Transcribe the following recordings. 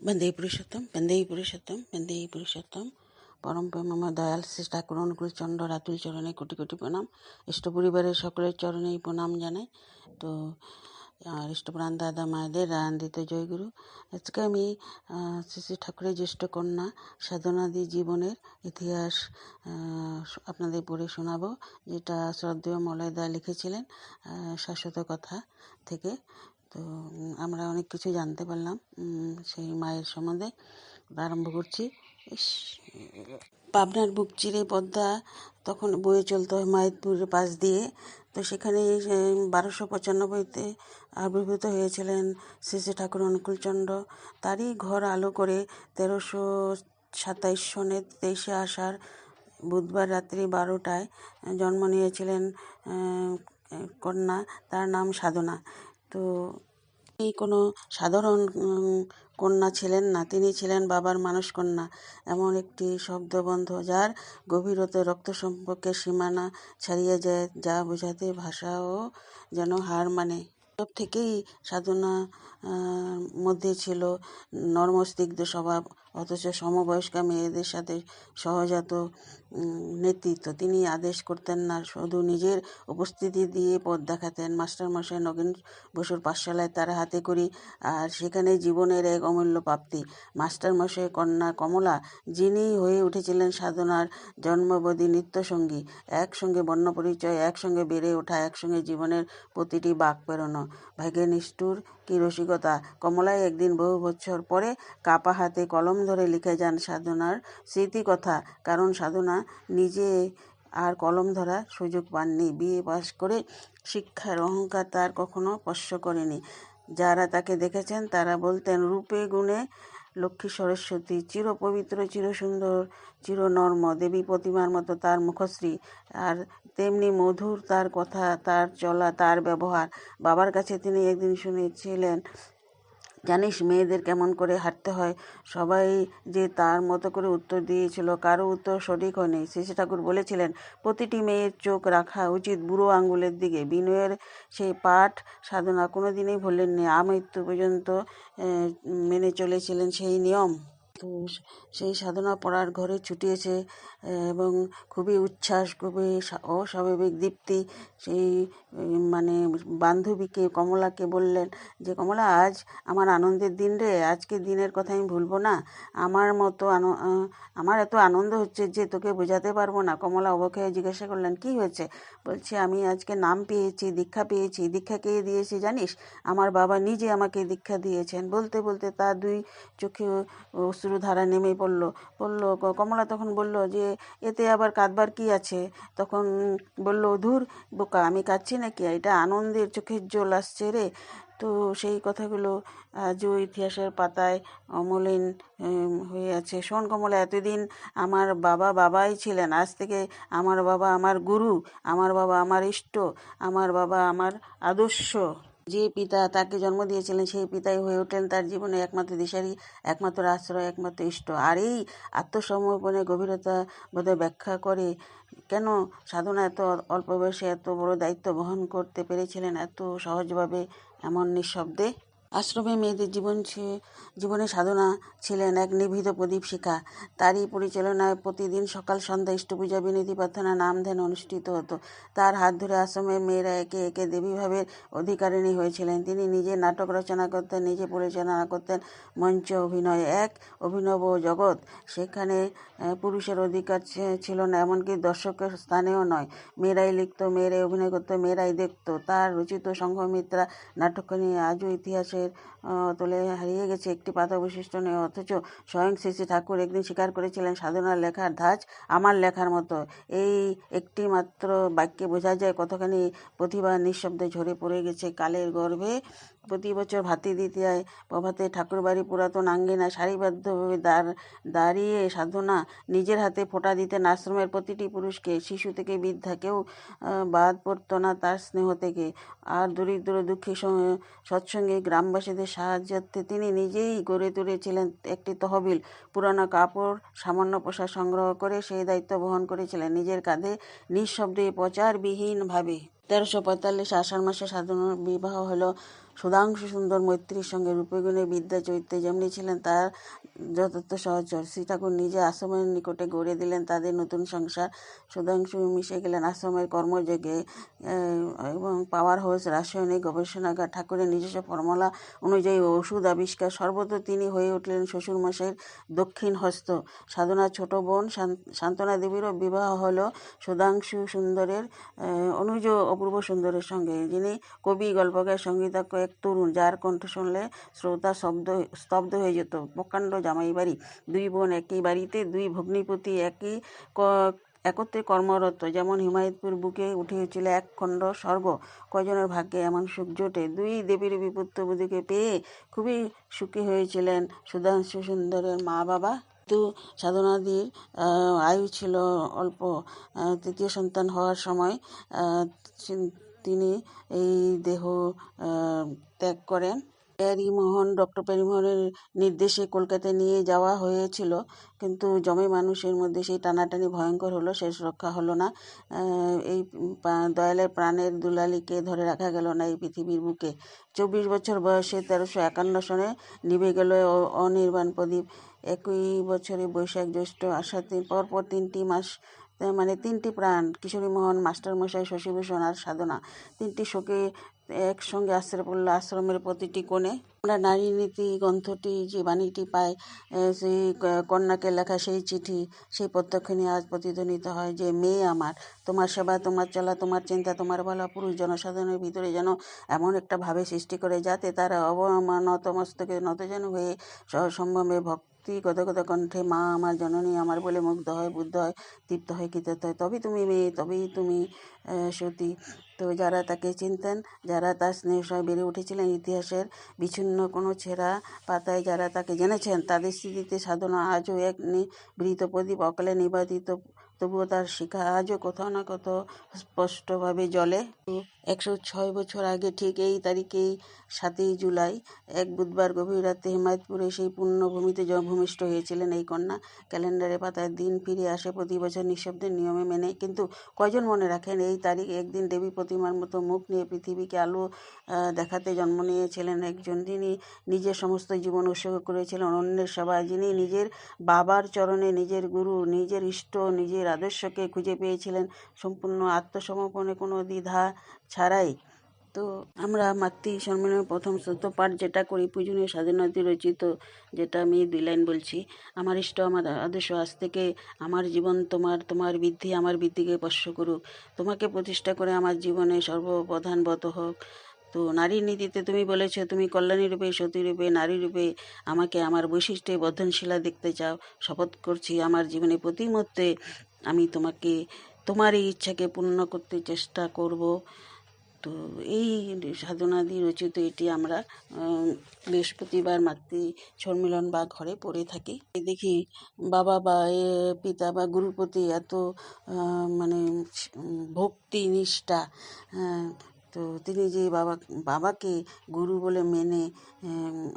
বন্দে পুরুষোত্তম পরম প্রেমময় দয়াল শ্রী ঠাকুর অনুকূল চন্দ্র রাতুল চরণে কোটি কোটি প্রণাম। ইষ্ট পরিবারের সকলের চরণেই প্রণাম জানাই। তো ইষ্টপ্রাণ দাদা মায়েদের আনন্দিত জয়গুরু। আজকে আমি শ্রী শ্রী ঠাকুরের জ্যেষ্ঠ কন্যা সাধনাদি জীবনের ইতিহাস আপনাদের পড়ে শোনাবো, যেটা শ্রদ্ধেয় মলয়দা লিখেছিলেন শাশ্বত কথা থেকে। তো আমরা অনেক কিছু জানতে পারলাম সেই মায়ের সম্বন্ধে। আরম্ভ করছি। পাবনার বুক চিরে পদ্মা তখন বয়ে চলতে হয় মায়াতপুরের পাশ দিয়ে। তো সেখানে 1295-তে আবির্ভূত হয়েছিলেন শ্রী শ্রী ঠাকুর অনুকূলচন্দ্র। তারই ঘর আলো করে 1327 সনের 23শে আষাঢ় বুধবার রাত্রি 12টায় জন্ম নিয়েছিলেন কন্যা, তার নাম সাধনা। তো এই কোনো সাধারণ কন্যা ছিলেন না, তিনি ছিলেন বাবার মানস কন্যা, এমন একটি শব্দবন্ধ যার গভীরতা রক্ত সম্পর্কের সীমানা ছাড়িয়ে যায়, যা বোঝাতে ভাষাও যেন হার মানে। সব থেকেই সাধনা মধ্যে ছিল নর্মস্নিগ্ধ স্বভাব, অথচ সমবয়স্কা মেয়েদের সাথে সহজাত নেতৃত্ব। তিনি আদেশ করতেন না, শুধু নিজের উপস্থিতি দিয়ে পথ দেখাতেন। মাস্টারমশাই নগেন বসুর পাঠশালায় তার হাতে করি, আর সেখানে জীবনের এক অমূল্য প্রাপ্তি। মাস্টারমশাই কন্যা কমলা, যিনি হয়ে উঠেছিলেন সাধনার জন্মবদী নিত্যসঙ্গী। একসঙ্গে বর্ণপরিচয়, একসঙ্গে বেড়ে ওঠা, একসঙ্গে জীবনের প্রতিটি বাঁক পেরোনো। ভাগ্যের নিষ্ঠুর কি রসিকতা! কমলায় একদিন বহু বছর পরে কাপা হাতে কলম ধরে লিখে যান সাধনার স্মৃতিকথা। কারণ সাধনা নিজে আর কলম ধরার সুযোগ পাননি। বিএ পাশ করে শিক্ষার অহংকার তার কখনো স্পর্শ করেনি। যারা তাকে দেখেছেন তারা বলতেন, রূপে গুণে লক্ষ্মী সরস্বতী, চিরপবিত্র, চিরসুন্দর, চিরনর্ম, দেবী প্রতিমার মতো তার মুখশ্রী, আর তেমনি মধুর তার কথা, তার চলা, তার ব্যবহার। বাবার কাছে তিনি একদিন শুনেছিলেন, জানিস মেয়েদের কেমন করে হাঁটতে হয়? সবাই যে তার মতো করে উত্তর দিয়েছিল, কারো উত্তর সঠিক হয়নি। শ্রী ঠাকুর বলেছিলেন, প্রতিটি মেয়ের চোখ রাখা উচিত বুড়ো আঙুলের দিকে। বিনয়ের সেই পাঠ সাধনা কোনোদিনই ভোলেননি, আমৃত্যু পর্যন্ত মেনে চলেছিলেন সেই নিয়ম। তো সেই সাধনা পড়ার ঘরে ছুটিয়েছে এবং খুবই উচ্ছ্বাস, খুবই অস্বাভাবিক দীপ্তি। সেই মানে বান্ধবীকে কমলাকে বললেন যে, কমলা, আজ আমার আনন্দের দিন রে, আজকের দিনের কথা আমি ভুলবো না। আমার এত আনন্দ হচ্ছে যে তোকে বোঝাতে পারবো না। কমলা অবাক হয়ে জিজ্ঞাসা করলেন, কি হয়েছে? বলছি, আমি আজকে নাম পেয়েছি, দীক্ষা পেয়েছি। দীক্ষা কে দিয়েছি জানিস? আমার বাবা নিজে আমাকে দীক্ষা দিয়েছেন। বলতে বলতে তার দুই চোখে অশ্রুধারা নেমে পড়ল। কমলা তখন বলল যে, এতে আবার কাঁদবার কি আছে? তখন বলল, ধুর বোকা, আমি কাঁদছি নাকি, এটা আনন্দের চোখের জল আসছে রে। তো সেই কথাগুলো আজও ইতিহাসের পাতায় অমলিন হয়ে আছে। শোন কমলা, এতদিন আমার বাবা বাবাই ছিলেন, আজ থেকে আমার বাবা আমার গুরু, আমার বাবা আমার ইষ্ট, আমার বাবা আমার আদর্শ। যে পিতা তাকে জন্ম দিয়েছিলেন সেই পিতাই হয়ে ওঠেন তার জীবনে একমাত্র দিশারি, একমাত্র আশ্রয়, একমাত্র ইষ্ট। আর এই আত্মসমর্পণের গভীরতা বোধহয় ব্যাখ্যা করে কেন সাধনা এত অল্প বয়সে এত বড় দায়িত্ব বহন করতে পেরেছিলেন এত সহজভাবে, এমন নিঃশব্দে। আশ্রমে মেয়েদের জীবনে সাধনা ছিলেন এক নিভৃত প্রদীপ শিখা। তারই পরিচালনায় প্রতিদিন সকাল সন্ধ্যা ইষ্টপূজা, বিনতি প্রার্থনা, নাম ধ্যান অনুষ্ঠিত হতো। তার হাত ধরে আশ্রমের মেয়েরা একে একে দেবীভাবের অধিকারিণী হয়েছিলেন। তিনি নিজে নাটক রচনা করতেন, নিজে পরিচালনা করতেন মঞ্চ অভিনয়, এক অভিনব জগৎ। সেখানে পুরুষের অধিকার ছিল না, এমনকি দর্শকের স্থানেও নয়। মেয়েরাই লিখত, মেয়েরাই অভিনয় করতো, মেয়েরাই দেখত। তার রচিত সংঘমিত্রা নাটকখানি আজও ইতিহাসের তলে হারিয়ে গেছে, একটি পাতা বৈশিষ্ট্য নেই। অথচ স্বয়ং শ্রী শ্রী ঠাকুর একদিন স্বীকার করেছিলেন, সাধনার লেখার ধাঁচ আমার লেখার মতো। এই একটি মাত্র বাক্যে বোঝা যায় কতখানি প্রতিভা নিঃশব্দে ঝরে পড়ে গেছে কালের গর্ভে। প্রতি বছর ভাতৃদ্বিতীয়ায় প্রভাতে ঠাকুরবাড়ি পুরাতন আঙ্গিনায় সারিবদ্ধভাবে দাঁড়িয়ে সাধনা নিজের হাতে ফোঁটা দিতেন আশ্রমের প্রতিটি পুরুষকে। শিশু থেকে বৃদ্ধা কেউ বাদ পড়তো না তার স্নেহ থেকে। আর দরিদ্র দুঃখী সৎসঙ্গে গ্রামবাসীদের সাহায্যার্থে তিনি নিজেই গড়ে তুলেছিলেন একটি তহবিল। পুরানো কাপড়, সামান্য পোশাক সংগ্রহ করে সেই দায়িত্ব বহন করেছিলেন নিজের কাঁধে, নিঃশব্দে, প্রচারবিহীনভাবে। 1345 আষাঢ় মাসে সাধনার বিবাহ হলো সুধাংশু সুন্দর মৈত্রীর সঙ্গে রূপগুণে বিদ্যা চরিত্রে যেমনি ছিলেন তার যথার্থ সহচর। শ্রী ঠাকুর নিজে আশ্রমের নিকটে গড়ে দিলেন তাদের নতুন সংসার। সুধাংশু মিশে গেলেন আশ্রমের কর্মযোগে এবং পাওয়ার হাউস, রাসায়নিক গবেষণাগার, ঠাকুরের নিজস্ব ফর্মুলা অনুযায়ী ওষুধ আবিষ্কার, সর্বত্র তিনি হয়ে উঠলেন শ্বশুরমশাইয়ের দক্ষিণ হস্ত। সাধনার ছোট বোন সান্ত্বনা দেবীরও বিবাহ হলো সুধাংশু সুন্দরের অনুজ অপূর্ব সুন্দরের সঙ্গে, যিনি কবি, গল্পকার, সঙ্গীতজ্ঞ, এক তরুণ যার কণ্ঠ শুনলে শ্রোতা স্তব্ধ হয়ে যেত। প্রকাণ্ড জামাই বাড়ি, দুই বোন একই বাড়িতে, দুই ভগ্নিপতি একত্রে কর্মরত, যেমন হিমায়তপুর বুকে উঠেছিল এক খণ্ড স্বর্গ। কজনের ভাগ্যে এমন সুখ জোটে? দুই দেবীর বিপুত্র বুধিকে পেয়ে খুবই সুখী হয়েছিলেন সুধাংশু সুন্দরের মা বাবা। কিন্তু সাধনাদির আয়ু ছিল অল্প। তৃতীয় সন্তান হওয়ার সময় তিনি এই দেহ ত্যাগ করেন। ডক্টর প্যারিমোহনের নির্দেশে কলকাতায় নিয়ে যাওয়া হয়েছিল, কিন্তু জমে মানুষের মধ্যে সেই টানাটানি ভয়ঙ্কর হলো, শেষ রক্ষা হলো না। এই দয়ালের প্রাণের দুলালিকে ধরে রাখা গেল না এই পৃথিবীর বুকে। 24 বছর বয়সে 1351 সনে নিভে গেল অনির্বাণ প্রদীপ। একই বছরে বৈশাখ, জ্যৈষ্ঠ, আষাঢ় পরপর 3টি মাস, মানে 3টি প্রাণ, কিশোরীমোহন, মাস্টারমশাই, শশীভূষণ আর সাধনা, 3টি শোকে একসঙ্গে আশ্রয় পড়ল আশ্রমের প্রতিটি কোণে। আমরা নারী নীতি গ্রন্থটি যে বাণীটি পাই, সেই কন্যাকে লেখা সেই চিঠি, সেই প্রত্যক্ষণে আজ প্রতিধ্বনিত হয় যে, মেয়ে আমার, তোমার সেবা, তোমার চলা, তোমার চিন্তা, তোমার ভালো পুরুষ জনসাধারণের ভিতরে যেন এমন একটা ভাবে সৃষ্টি করে যাতে তারা নতমস্তকে নতজানু হয়ে সম্ভ্রমে ভক্তি গদগদ কণ্ঠে মা আমার, জননী আমার বলে মুগ্ধ হয়, বুদ্ধ হয়, তৃপ্ত হয়, কৃতার্থ হয়। তবেই তুমি মেয়ে, তবেই তুমি সতী। তো যারা তাকে চিনতেন, যারা তার স্নেহসয় বেড়ে উঠেছিলেন ইতিহাসের বিচ্ছিন্ন কোনো ছেঁড়া পাতায়, যারা তাকে জেনেছেন, তাদের স্মৃতিতে সাধনা আজও এক নিভৃত প্রদীপ, অকালে নিবাদিত, তবুও তার শিখা আজও কোথাও না কোথাও স্পষ্টভাবে জ্বলে। 106 বছর আগে ঠিক এই তারিখেই 7ই জুলাই এক বুধবার গভীর রাতে হিমায়তপুরে সেই পুণ্যভূমিতে ভূমিষ্ঠ হয়েছিলেন এই কন্যা। ক্যালেন্ডারে পাতায় দিন ফিরে আসে প্রতি বছর নিঃশব্দের নিয়মে মেনে, কিন্তু কয়জন মনে রাখেন এই তারিখ? একদিন দেবী প্রতিমার মতো মুখ নিয়ে পৃথিবীকে আলো দেখাতে জন্ম নিয়েছিলেন একজন, যিনি নিজের সমস্ত জীবন উৎসর্গ করেছিলেন অন্যের সেবায়, যিনি নিজের বাবার চরণে, নিজের গুরু, নিজের ইষ্ট, নিজের আদর্শকে খুঁজে পেয়েছিলেন সম্পূর্ণ আত্মসমর্পণে, কোনো দ্বিধা ছাড়াই। তো আমরা মাতৃ সম্মেলনের প্রথম স্তোত্র পাঠ যেটা করি, পূজনীয় স্বাধীনতা রচিত, যেটা আমি 2 লাইন বলছি। আমার ইষ্ট, আমার আদর্শ, আজ থেকে আমার জীবন তোমার, তোমার বৃদ্ধি আমার বৃদ্ধিকে স্পর্শ করুক, তোমাকে প্রতিষ্ঠা করে আমার জীবনে সর্বপ্রধানবত হোক। তো নারীর নীতিতে তুমি বলেছ, তুমি কল্যাণী রূপে, সতী রূপে, নারী রূপে আমাকে আমার বৈশিষ্ট্যে বর্ধনশীলা দেখতে চাও। শপথ করছি আমার জীবনে প্রতি মুহূর্তে আমি তোমাকে, তোমার এই ইচ্ছাকে পূর্ণ করতে চেষ্টা করব। তো এই সাধনাদি রচিত এটি আমরা বৃহস্পতিবার মাতৃ সম্মিলন বা ঘরে পড়ে থাকি। দেখি বাবা বা পিতা বা গুরুর প্রতি এত মানে ভক্তি নিষ্ঠা। তো তিনি যে বাবাকে গুরু বলে মেনে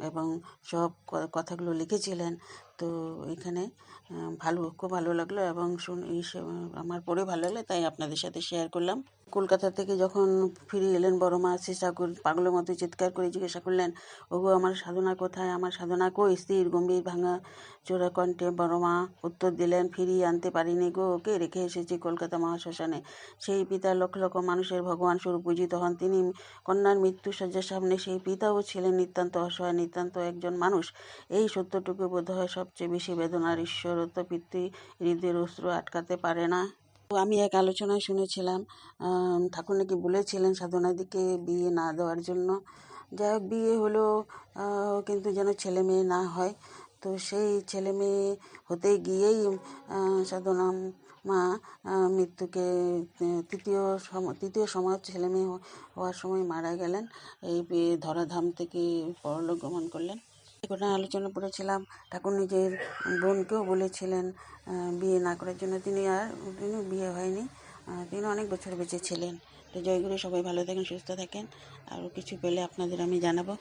এবং সব কথাগুলো লিখেছিলেন। তো এখানে খুব ভালো লাগলো এবং আমার পড়ে ভালো লাগলো, তাই আপনাদের সাথে শেয়ার করলাম। কলকাতা থেকে যখন ফিরে এলেন বড় মা, শ্রী ঠাকুর পাগলের মতো চিৎকার করে জিজ্ঞাসা করলেন, ওগো আমার সাধনা কোথায়, আমার সাধনা কই? স্থির গম্ভীর ভাঙা চোরা কণ্ঠে বড় মা উত্তর দিলেন, ফিরিয়ে আনতে পারিনি গো, ওকে রেখে এসেছি কলকাতা মহাশ্মশানে। সেই পিতা লক্ষ লক্ষ মানুষের ভগবান স্বরূপ পূজিত হন, তিনি কন্যার মৃত্যুশয্যার সামনে সেই পিতাও ছিলেন নিতান্ত অসহায়, নিতান্ত একজন মানুষ। এই সত্যটুকু বোধ হয় সবচেয়ে বেশি বেদনার। ঈশ্বরত্ব পিতৃ হৃদয়ের অশ্রু আটকাতে পারে না। আমি এক আলোচনায় শুনেছিলাম ঠাকুর নাকি বলেছিলেন সাধনাদিকে বিয়ে না দেওয়ার জন্য। যাই হোক, বিয়ে হলো, কিন্তু যেন ছেলে মেয়ে না হয়। তো সেই ছেলে মেয়ে হতে গিয়েই সাধনা মা মৃত্যুকে তৃতীয় সময় ছেলে মেয়ে হওয়ার সময় মারা গেলেন। এই ধরাধাম থেকে পরলোক গমন করলেন। ঘটনা আলোচনা করেছিলাম। ঠাকুর নিজের বোনকেও বলেছিলেন বিয়ে না করার জন্য, তিনি বিয়ে হয়নি, তিনি অনেক বছর বেঁচে ছিলেন। তো জয়গুরু, সবাই ভালো থাকেন, সুস্থ থাকেন, আর কিছু পেলে আপনাদের আমি জানাবো।